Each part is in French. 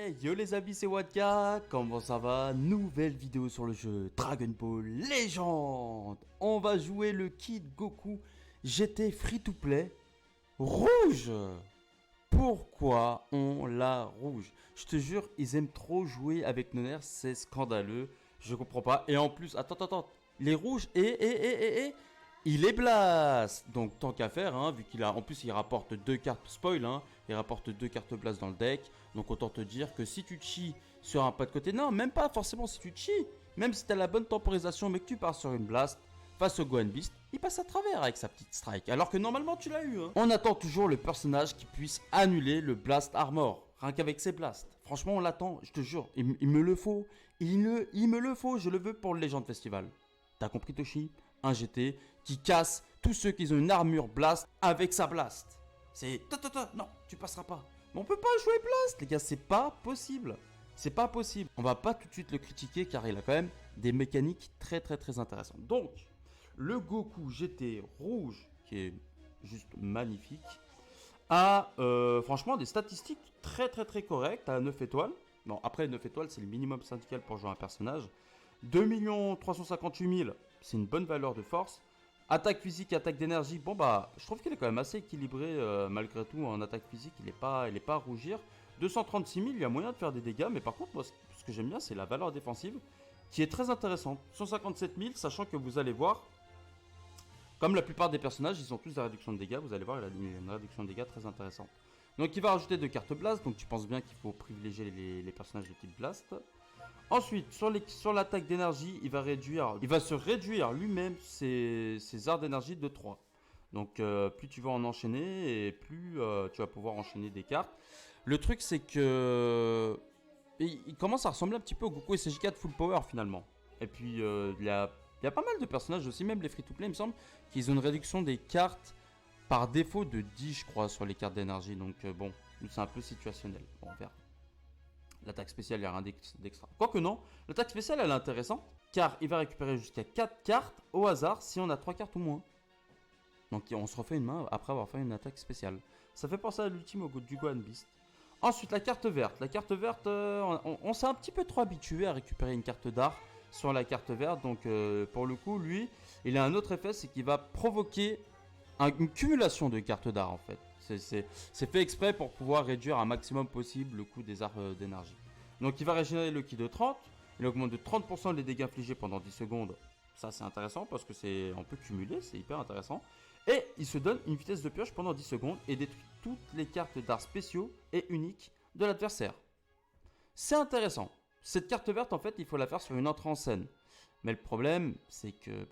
Hey, yo les amis, c'est Wadka, comment ça va? Nouvelle vidéo sur le jeu Dragon Ball Legend. On va jouer le Kid Goku GT Free to Play rouge. Pourquoi on l'a rouge? Je te jure, ils aiment trop jouer avec nos nerfs, c'est scandaleux. Je comprends pas. Et en plus, attends, les rouges il est blast. Donc tant qu'à faire, hein, vu qu'il a, en plus il rapporte 2 cartes spoil, hein, il rapporte 2 cartes blast dans le deck. Donc autant te dire que si tu cheats sur un pas de côté, non, même pas forcément si tu cheats, même si tu as la bonne temporisation mais que tu pars sur une blast face au Gohan Beast, il passe à travers avec sa petite strike, alors que normalement tu l'as eu. Hein. On attend toujours le personnage qui puisse annuler le blast armor, rien qu'avec ses blasts. Franchement on l'attend, je te jure, il me le faut, il me le faut, je le veux pour le Legend Festival. T'as compris Toshi? Un GT qui casse tous ceux qui ont une armure blast avec sa blast. C'est... Non, tu passeras pas. Mais on peut pas jouer blast, les gars, c'est pas possible. C'est pas possible. On va pas tout de suite le critiquer car il a quand même des mécaniques très intéressantes. Donc, le Goku GT rouge, qui est juste magnifique, a franchement des statistiques très correctes à 9 étoiles. Bon, après 9 étoiles, c'est le minimum syndical pour jouer un personnage. 2 358 000, c'est une bonne valeur de force. Attaque physique, attaque d'énergie, bon bah, je trouve qu'il est quand même assez équilibré malgré tout. En attaque physique, il est pas à rougir. 236 000, il y a moyen de faire des dégâts, mais par contre, moi, ce que j'aime bien, c'est la valeur défensive qui est très intéressante. 157 000, sachant que vous allez voir, comme la plupart des personnages, ils ont tous des réductions de dégâts, vous allez voir, il a une réduction de dégâts très intéressante. Donc il va rajouter 2 cartes blast, donc tu penses bien qu'il faut privilégier les personnages de type blast. Ensuite, sur l'attaque d'énergie, il va se réduire lui-même ses arts d'énergie de 3. Donc plus tu vas en enchaîner et plus tu vas pouvoir enchaîner des cartes. Le truc c'est que il commence à ressembler un petit peu au Goku SJ4 Full Power finalement. Et puis il y a pas mal de personnages aussi, même les free-to-play il me semble, qu'ils ont une réduction des cartes par défaut de 10 je crois sur les cartes d'énergie. Donc bon, c'est un peu situationnel. Bon, on verra. L'attaque spéciale, il n'y a rien d'extra. Quoique non, l'attaque spéciale, elle est intéressante. Car il va récupérer jusqu'à 4 cartes au hasard si on a 3 cartes ou moins. Donc on se refait une main après avoir fait une attaque spéciale. Ça fait penser à l'ultime du Gohan Beast. Ensuite, la carte verte. La carte verte, on s'est un petit peu trop habitué à récupérer une carte d'art sur la carte verte. Donc pour le coup, lui, il a un autre effet, c'est qu'il va provoquer une cumulation de cartes d'art en fait. C'est fait exprès pour pouvoir réduire un maximum possible le coût des arts d'énergie. Donc il va régénérer le ki de 30. Il augmente de 30% les dégâts infligés pendant 10 secondes. Ça c'est intéressant parce que on peut cumuler, c'est hyper intéressant. Et il se donne une vitesse de pioche pendant 10 secondes et détruit toutes les cartes d'art spéciaux et uniques de l'adversaire. C'est intéressant. Cette carte verte en fait il faut la faire sur une entrée en scène. Mais le problème c'est que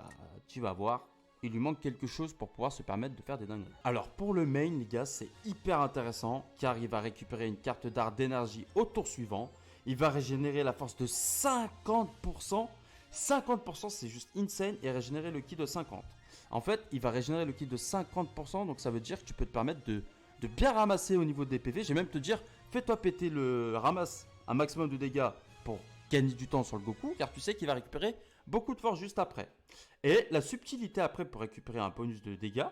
tu vas voir, il lui manque quelque chose pour pouvoir se permettre de faire des dingueries. Alors pour le main les gars, c'est hyper intéressant car il va récupérer une carte d'art d'énergie au tour suivant. Il va régénérer la force de 50%. 50% c'est juste insane et régénérer le ki de 50. En fait il va régénérer le ki de 50%, donc ça veut dire que tu peux te permettre de bien ramasser au niveau des PV. Je vais même te dire, fais-toi péter ramasse un maximum de dégâts pour gagner du temps sur le Goku, car tu sais qu'il va récupérer beaucoup de force juste après. Et la subtilité après pour récupérer un bonus de dégâts,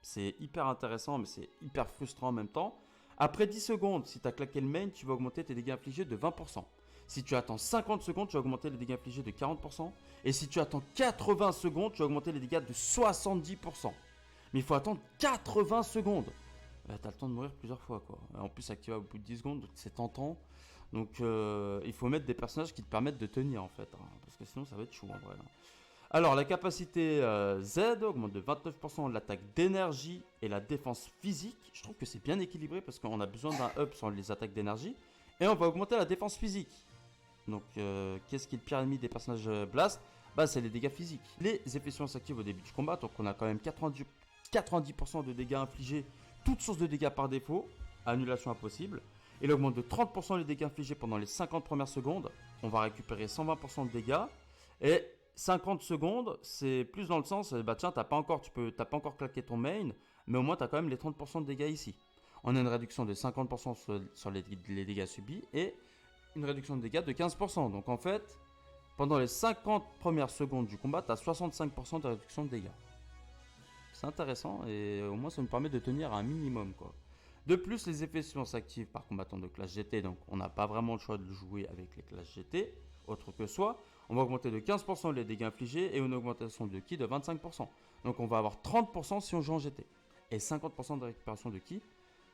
c'est hyper intéressant mais c'est hyper frustrant en même temps. Après 10 secondes, si tu as claqué le main, tu vas augmenter tes dégâts infligés de 20%. Si tu attends 50 secondes, tu vas augmenter les dégâts infligés de 40%. Et si tu attends 80 secondes, tu vas augmenter les dégâts de 70%. Mais il faut attendre 80 secondes. T'as le temps de mourir plusieurs fois quoi. En plus activé au bout de 10 secondes, c'est tentant. Donc il faut mettre des personnages qui te permettent de tenir en fait. Hein, parce que sinon ça va être chaud en vrai. Hein. Alors la capacité Z augmente de 29% l'attaque d'énergie et la défense physique. Je trouve que c'est bien équilibré parce qu'on a besoin d'un up sur les attaques d'énergie. Et on va augmenter la défense physique. Donc qu'est-ce qui est le pire ennemi des personnages Blast? C'est les dégâts physiques. Les effets s'activent au début du combat. Donc on a quand même 90% de dégâts infligés. Toute source de dégâts par défaut. Annulation impossible. Il augmente de 30% les dégâts infligés pendant les 50 premières secondes. On va récupérer 120% de dégâts. Et 50 secondes, c'est plus dans le sens, tiens, t'as pas encore claqué ton main, mais au moins t'as quand même les 30% de dégâts ici. On a une réduction de 50% sur les dégâts subis et une réduction de dégâts de 15%. Donc en fait, pendant les 50 premières secondes du combat, t'as 65% de réduction de dégâts. C'est intéressant et au moins ça nous permet de tenir à un minimum quoi. De plus, les effets s'activent par combattant de classe GT, donc on n'a pas vraiment le choix de le jouer avec les classes GT, autre que soi. On va augmenter de 15% les dégâts infligés et une augmentation de ki de 25%. Donc on va avoir 30% si on joue en GT et 50% de récupération de ki.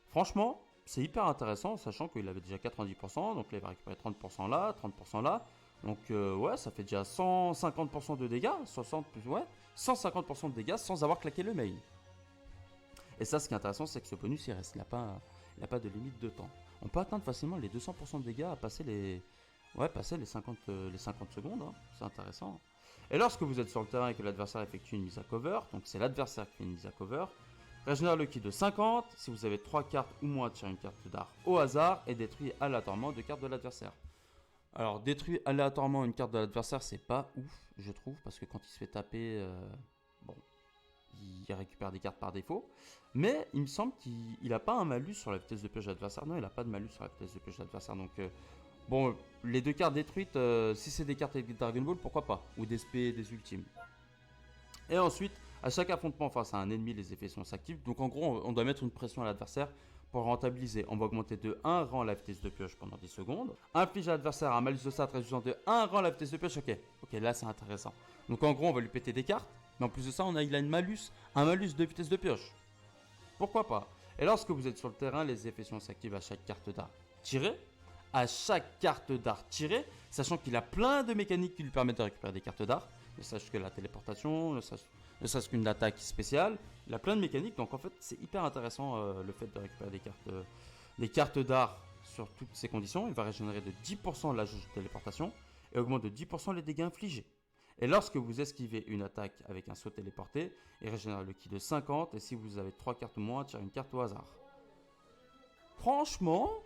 Franchement, c'est hyper intéressant, sachant qu'il avait déjà 90%, donc là il va récupérer 30% là, 30% là. Donc ouais, ça fait déjà 150% de dégâts, 60 plus, ouais, 150% de dégâts sans avoir claqué le main. Et ça, ce qui est intéressant, c'est que ce bonus, il reste. Il n'a pas de limite de temps. On peut atteindre facilement les 200% de dégâts à passer les 50 secondes. Hein. C'est intéressant. Et lorsque vous êtes sur le terrain et que l'adversaire effectue une mise à cover, donc c'est l'adversaire qui fait une mise à cover, régénère le ki de 50. Si vous avez 3 cartes ou moins, tirez une carte d'art au hasard et détruit aléatoirement 2 cartes de l'adversaire. Alors, détruire aléatoirement une carte de l'adversaire, c'est pas ouf, je trouve, parce que quand il se fait taper, bon, il récupère des cartes par défaut. Mais il me semble qu'il n'a pas un malus sur la vitesse de pioche de l'adversaire. Non, il n'a pas de malus sur la vitesse de pioche de l'adversaire. Donc, bon, les 2 cartes détruites, si c'est des cartes avec des Dragon Ball, pourquoi pas. Ou des SP, des ultimes. Et ensuite, à chaque affrontement face à un ennemi, les effets s'activent. Donc, en gros, on doit mettre une pression à l'adversaire pour rentabiliser. On va augmenter de 1 rang la vitesse de pioche pendant 10 secondes. Inflige à l'adversaire un malus de stat réduisant de 1 rang la vitesse de pioche. Ok, là, c'est intéressant. Donc, en gros, on va lui péter des cartes. Mais en plus de ça, il a un malus de vitesse de pioche. Pourquoi pas. Et lorsque vous êtes sur le terrain, les effets s'activent à chaque carte d'art tirée. À chaque carte d'art tirée, sachant qu'il a plein de mécaniques qui lui permettent de récupérer des cartes d'art. Ne sache que la téléportation, ne sache qu'une attaque spéciale. Il a plein de mécaniques, donc en fait, c'est hyper intéressant le fait de récupérer des cartes d'art sur toutes ces conditions. Il va régénérer de 10% la jauge de téléportation et augmente de 10% les dégâts infligés. Et lorsque vous esquivez une attaque avec un saut téléporté, il régénère le ki de 50. Et si vous avez 3 cartes ou moins, tirez une carte au hasard. Franchement,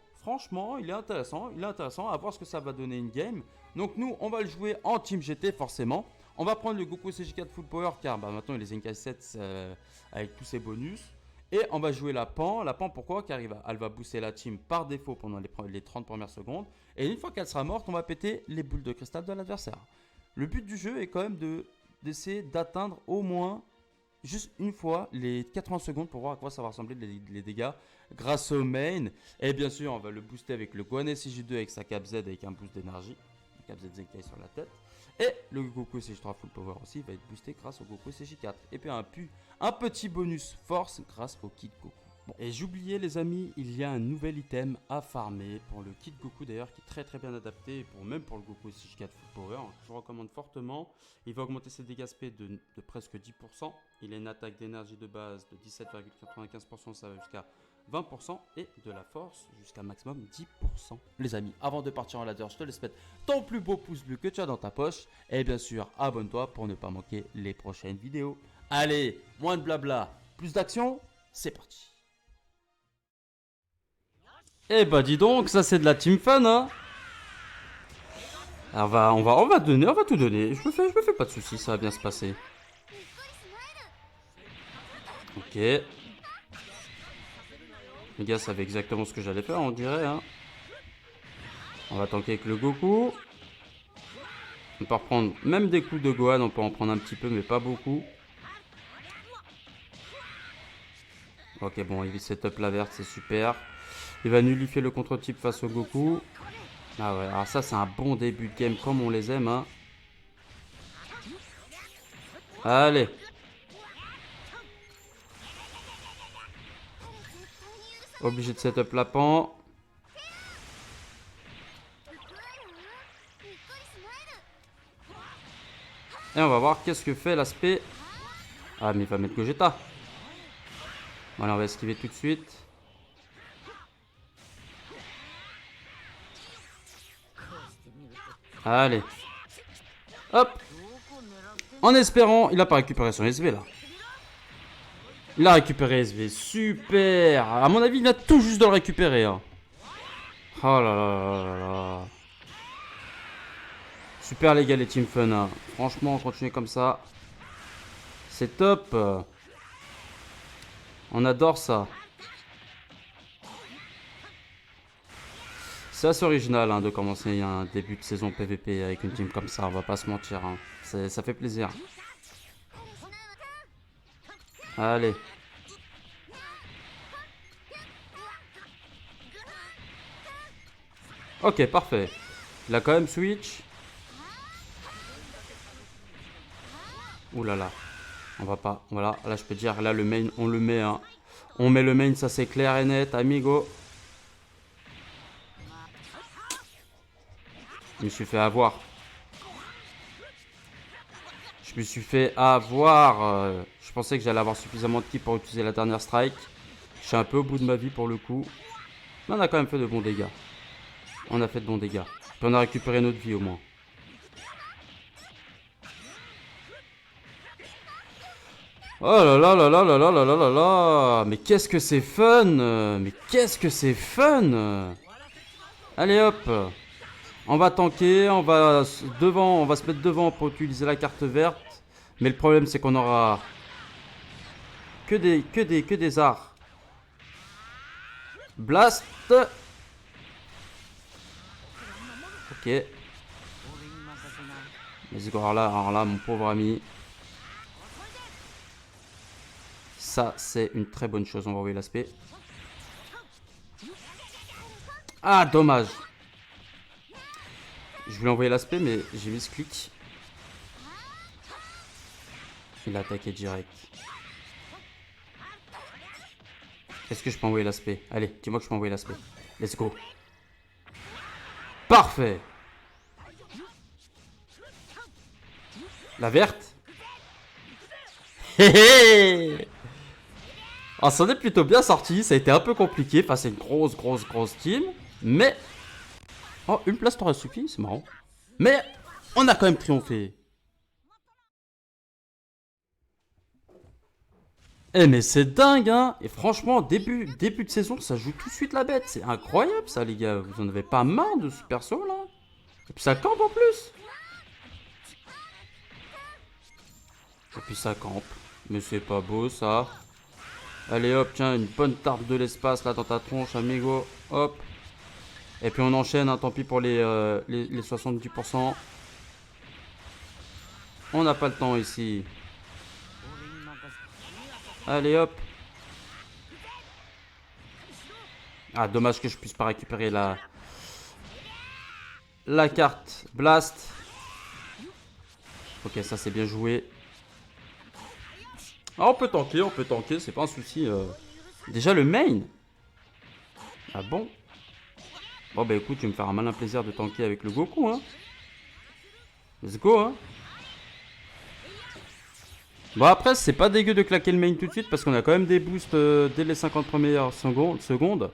il est intéressant. Il est intéressant à voir ce que ça va donner une game. Donc nous, on va le jouer en Team GT forcément. On va prendre le Goku CJ4 Full Power car maintenant il est Zenkai 7 avec tous ses bonus. Et on va jouer la Pan. La Pan pourquoi? Car elle va booster la team par défaut pendant les 30 premières secondes. Et une fois qu'elle sera morte, on va péter les boules de cristal de l'adversaire. Le but du jeu est quand même d'essayer d'atteindre au moins juste une fois les 80 secondes pour voir à quoi ça va ressembler les dégâts grâce au main. Et bien sûr, on va le booster avec le Gohan SJ2 avec sa cap Z avec un boost d'énergie. Cap Z Zenkai sur la tête. Et le Goku CJ3 Full Power aussi va être boosté grâce au Goku CJ4. Et puis un petit bonus force grâce au Kid Goku. Bon. Et j'oubliais les amis, il y a un nouvel item à farmer pour le Kid Goku d'ailleurs qui est très bien adapté, même pour le Goku CJ4 Full Power. Je vous recommande fortement. Il va augmenter ses dégâts SP de presque 10%. Il a une attaque d'énergie de base de 17,95%, ça va jusqu'à 20% et de la force jusqu'à maximum 10%. Les amis, avant de partir en ladder, je te laisse mettre ton plus beau pouce bleu que tu as dans ta poche. Et bien sûr, abonne-toi pour ne pas manquer les prochaines vidéos. Allez, moins de blabla, plus d'action, c'est parti. Eh bah dis donc, ça c'est de la team fun hein. Alors on va tout donner. Je me fais pas de soucis, ça va bien se passer. Ok. Les gars, ça fait exactement ce que j'allais faire, on dirait. Hein. On va tanker avec le Goku. On peut reprendre même des coups de Gohan, on peut en prendre un petit peu, mais pas beaucoup. Ok, bon, il setup la verte, c'est super. Il va nullifier le contre-type face au Goku. Ah ouais, alors ça, c'est un bon début de game comme on les aime. Hein. Allez. Obligé de setup la pan. Et on va voir qu'est-ce que fait l'aspect. Ah, mais il va mettre Gogeta. Voilà, on va esquiver tout de suite. Allez. Hop. En espérant, il a pas récupéré son SV là. Il a récupéré SV. Super. À mon avis, il vient tout juste de le récupérer. Hein. Oh là là là là là. Super les gars, les Team Fun. Hein. Franchement, on continue comme ça. C'est top. On adore ça. C'est assez original hein, de commencer un début de saison PVP avec une team comme ça, on va pas se mentir. Hein. Ça fait plaisir. Allez. Ok, parfait. Il a quand même switch. Ouh là là. On va pas. Voilà, là je peux dire, là le main, on le met. Hein. On met le main, ça c'est clair et net, amigo. Je me suis fait avoir. Je me suis fait avoir. Je pensais que j'allais avoir suffisamment de ki pour utiliser la dernière strike. Je suis un peu au bout de ma vie pour le coup. Mais on a quand même fait de bons dégâts. On a fait de bons dégâts. Puis on a récupéré notre vie au moins. Oh là là là là là là là là là là. Mais qu'est-ce que c'est fun. Mais qu'est-ce que c'est fun. Allez hop. On va tanker, on va devant, on va se mettre devant pour utiliser la carte verte. Mais le problème c'est qu'on aura que des arts. Blast. Ok. Let's go. Alors là, mon pauvre ami. Ça, c'est une très bonne chose. On va envoyer l'aspect. Ah, dommage. Je voulais envoyer l'aspect, mais j'ai mis ce clic. Il a attaqué direct. Est-ce que je peux envoyer l'aspect? Allez, dis-moi que je peux envoyer l'aspect. Let's go. Parfait. La verte. On s'en est plutôt bien sorti. Ça a été un peu compliqué. Enfin, c'est une grosse team. Mais... Oh, une place t'aurait suffi. C'est marrant. Mais on a quand même triomphé. Eh mais c'est dingue hein. Et franchement, début de saison, ça joue tout de suite la bête. C'est incroyable ça les gars. Vous en avez pas marre de ce perso là? Et puis ça campe en plus. Et puis ça campe. Mais c'est pas beau ça. Allez hop, tiens, une bonne tarte de l'espace là dans ta tronche, amigo. Hop. Et puis on enchaîne, hein, tant pis pour les 70%. On n'a pas le temps ici. Allez hop. Ah, dommage que je puisse pas récupérer la carte Blast. Ok, ça c'est bien joué. Ah, on peut tanker, c'est pas un souci. Déjà le main. Ah bon? Bon bah écoute, tu vas me faire un malin plaisir de tanker avec le Goku, hein. Let's go, hein. Bon après, c'est pas dégueu de claquer le main tout de suite parce qu'on a quand même des boosts dès les 50 premières secondes.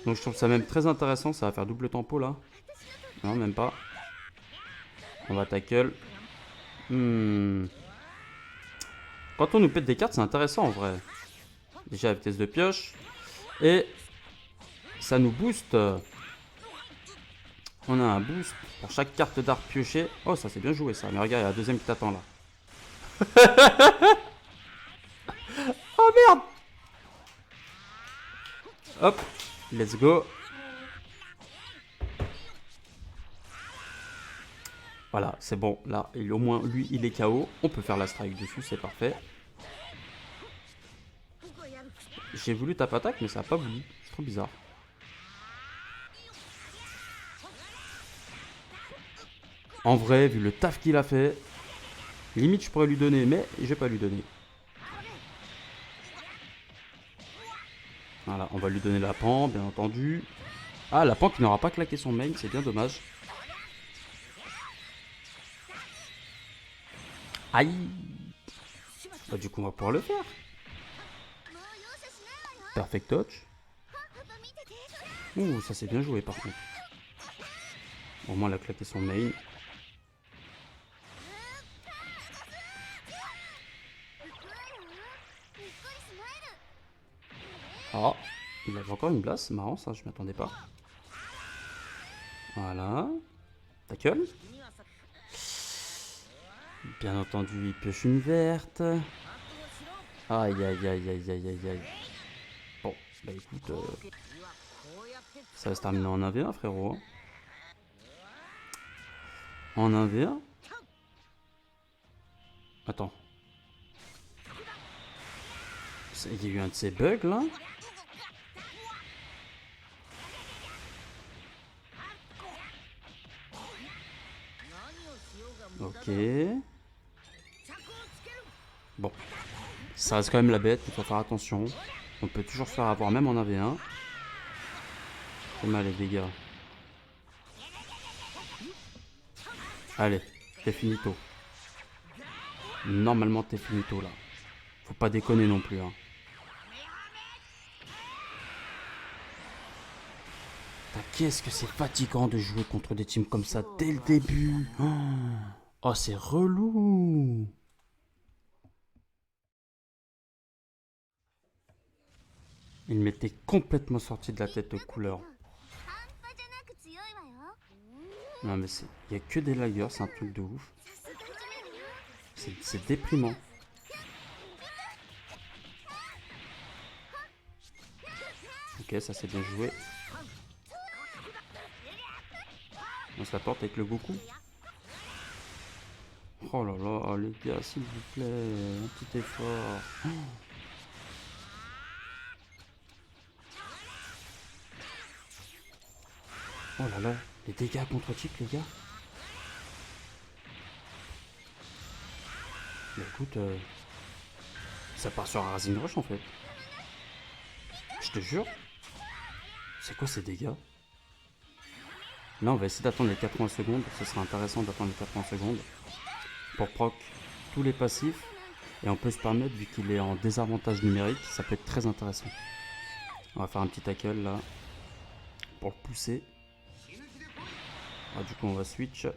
Donc je trouve ça même très intéressant, ça va faire double tempo là. Non, même pas. On va tackle. Quand on nous pète des cartes, c'est intéressant en vrai. Déjà la vitesse de pioche. Et ça nous booste. On a un boost pour chaque carte d'art piochée. Oh, ça c'est bien joué ça. Mais regarde, il y a la deuxième qui t'attend là. Oh merde. Hop, let's go. Voilà, c'est bon. Là, au moins, lui, il est KO. On peut faire la strike dessus, c'est parfait. J'ai voulu tape attaque, mais ça n'a pas voulu. C'est trop bizarre. En vrai, vu le taf qu'il a fait, limite, je pourrais lui donner, mais je vais pas lui donner. Voilà, on va lui donner la pan, bien entendu. Ah, la pan qui n'aura pas claqué son main, c'est bien dommage. Aïe. Bah, du coup, on va pouvoir le faire. Perfect touch. Ouh, ça c'est bien joué par contre. Au moins, elle a claqué son main. Ah, il avait encore une place, c'est marrant ça, je m'attendais pas. Voilà. Tackle. Bien entendu, il pioche une verte. Aïe aïe aïe aïe aïe aïe aïe. Bon, bah écoute, ça va se terminer en 1v1 frérot. En 1v1. Attends. Il y a eu un de ces bugs là. Ok. Bon. Ça reste quand même la bête, il faut faire attention. On peut toujours se faire avoir même en AV1. Fais mal les dégâts. Allez, t'es finito. Normalement t'es finito là. Faut pas déconner non plus. Hein. Qu'est-ce que c'est fatigant de jouer contre des teams comme ça dès le début. Oh, c'est relou. Il m'était complètement sorti de la tête de couleur. Non mais il y a que des laggers, c'est un truc de ouf. C'est déprimant. Ok, ça c'est bien joué. On se la porte avec le Goku. Oh là là, les gars, s'il vous plaît, un petit effort. Oh là là, les dégâts contre type, les gars. Bah écoute, ça part sur un Rising Rush en fait. Je te jure. C'est quoi ces dégâts? Là, on va essayer d'attendre les 80 secondes. Ce sera intéressant d'attendre les 80 secondes pour proc tous les passifs. Et on peut se permettre, vu qu'il est en désavantage numérique, ça peut être très intéressant. On va faire un petit tackle là pour le pousser. Ah, du coup, on va switch.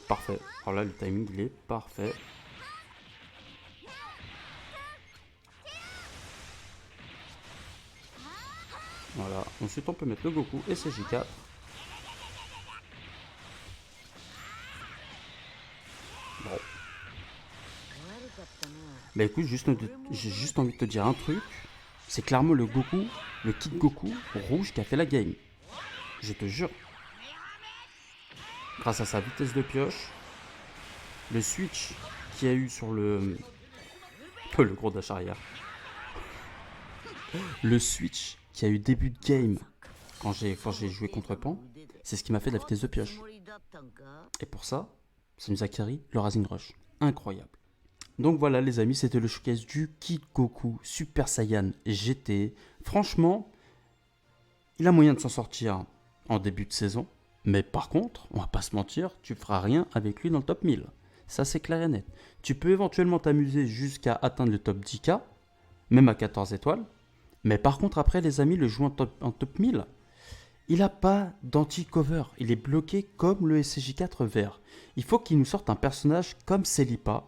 Parfait. Alors là, le timing, il est parfait. Voilà. Ensuite, on peut mettre le Goku et CJ4. Bon. Bah écoute, j'ai juste envie de te dire un truc. C'est clairement le Goku, le Kid Goku rouge qui a fait la game. Je te jure. Grâce à sa vitesse de pioche, le switch qu'il y a eu sur le gros dash arrière. Le switch qu'il y a eu début de game quand j'ai joué contre Pan, c'est ce qui m'a fait de la vitesse de pioche. Et pour ça nous a carry le Rising Rush. Incroyable. Donc voilà les amis, c'était le showcase du Kid Goku Super Saiyan GT. Franchement, il a moyen de s'en sortir en début de saison. Mais par contre, on va pas se mentir, tu feras rien avec lui dans le top 1000. Ça c'est clair et net. Tu peux éventuellement t'amuser jusqu'à atteindre le top 10K, même à 14 étoiles. Mais par contre après les amis, le jouer en top 1000, il n'a pas d'anti-cover. Il est bloqué comme le SCJ4 vert. Il faut qu'il nous sorte un personnage comme Celipa.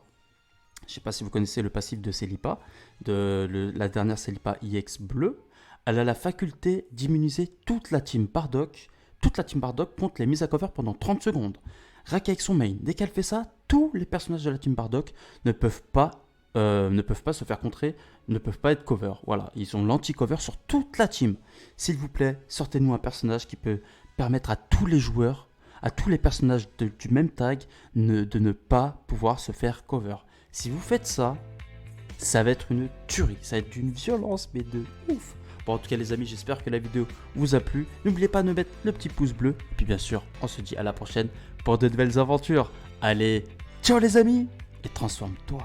Je ne sais pas si vous connaissez le passif de Celipa, la dernière Celipa EX bleue. Elle a la faculté d'immuniser toute la team Bardock. Toute la team Bardock contre les mises à cover pendant 30 secondes. Rien qu'avec son main, dès qu'elle fait ça, tous les personnages de la team Bardock ne peuvent pas se faire contrer, ne peuvent pas être cover. Voilà, ils ont l'anti-cover sur toute la team. S'il vous plaît, sortez-nous un personnage qui peut permettre à tous les joueurs, à tous les personnages du même tag, de ne pas pouvoir se faire cover. Si vous faites ça, ça va être une tuerie, ça va être d'une violence, mais de ouf. Bon, en tout cas les amis, j'espère que la vidéo vous a plu. N'oubliez pas de mettre le petit pouce bleu. Et puis bien sûr, on se dit à la prochaine pour de nouvelles aventures. Allez, ciao les amis et transforme-toi.